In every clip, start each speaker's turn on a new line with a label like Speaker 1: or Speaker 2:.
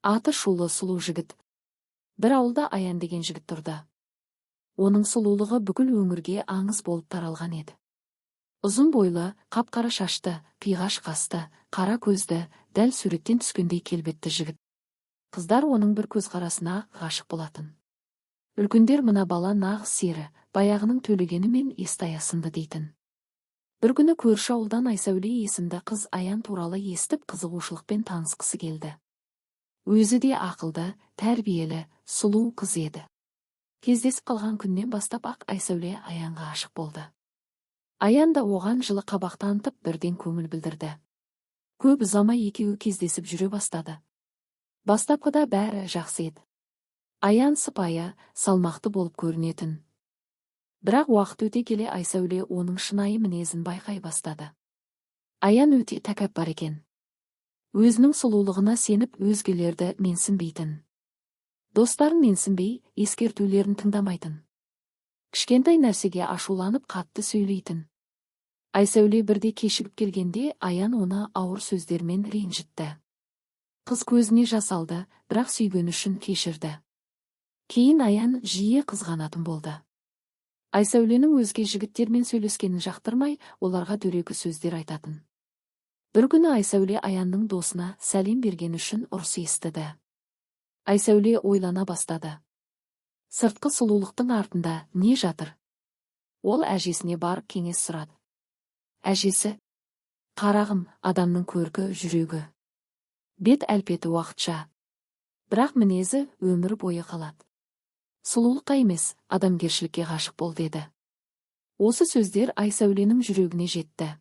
Speaker 1: Аты шулы сұлу жігіт. Бір ауылда Аян деген жігіт тұрды. Оның сұлулығы бүкіл өңірге аңыз болып таралған еді. Ұзын бойлы, қап-қара шашты, қиғаш қасты, қара көзді, дәл суреттен түскендей келбетті жігіт. Қыздар оның бір көзқарасына ғашық болатын. Үлкендер мына бала нағыз сері, баяғының төлегені мен Естая сынды дейтін. Бір күні көрші ауылдан Айсәуле есімді қыз Аян туралы естіп қызығушылықпен танысқысы келді. Өзі де ақылды, тәрбиелі, сұлу қыз еді. Кездесіп қалған күннен бастап ақ Айсәуле Аянға ғашық болды. Аян да оған жылы қабақ танытып бірден көңіл білдірді. Көп ұзамай екеуі кездесіп жүре бастады. Бастапқыда бәрі жақсы еді. Аян сыпайы, салмақты болып көрінетін. Бірақ уақыт өте келе Айсәуле оның шынайы мінезін байқай бастады. Аян өте тәкаппар екен. Өзінің сұлулығына сеніп өзгелерді менсінбейтін. Достарын менсінбей, ескертулерін тыңдамайтын. Кішкентай нәрсеге ашуланып қатты сөйлейтін. Айсәуле бірде кешігіп келгенде Аян оны ауыр сөздермен ренжітті. Қыз көзіне жас алды, бірақ сүйгені үшін кешірді. Кейін Аян жиі қызғанатын болды. Айсәуленің өзге жігіттермен сөйлескенін жақтырмай, оларға дөрекі сөздер айтатын. Бір күні Айсәуле Аянның досына сәлем берген үшін ұрыс естіді. Айсәуле ойлана бастады. Сыртқы сұлулықтың артында не жатыр? Ол әжесіне барып кеңес сұрады. Әжесі: "Қарағым, адамның көркі жүрегі. Бет әлпеті уақытша, бірақ мінезі өмір бойы қалады. Сұлулыққа емес, адамгершілікке ғашық бол" деді. Осы сөздер Айсәуленің жүрегіне жетті.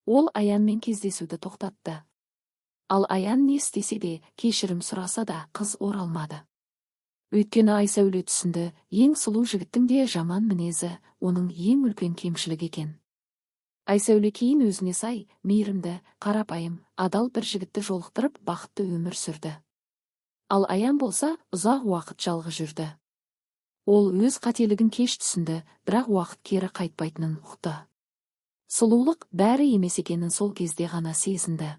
Speaker 1: Ол Аянмен кездесуді тоқтатты. Ал Аян не істесе де, кешірім сұраса да, қыз оралмады. Өйткені Айсәуле түсінді, ең сұлу жігіттің де жаман мінезі оның ең үлкен кемшілігі екен. Айсәуле кейін өзіне сай, мейірімді, қарапайым, адал бір жігітті жолықтырып, бақытты өмір сүрді. Ал Аян болса, ұзақ уақыт жалғыз жүрді. Ол өз қателігін кеш түсінді, бірақ уақыт кері қайтпайтынын ұқты. Сұлулық бәрі емес екенін сол кезде ғана сезінді.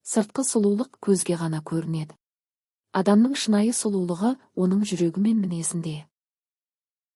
Speaker 1: Сыртқы сұлулық көзге ғана көрінеді. Адамның шынайы сұлулығы оның жүрегі мен мінезінде.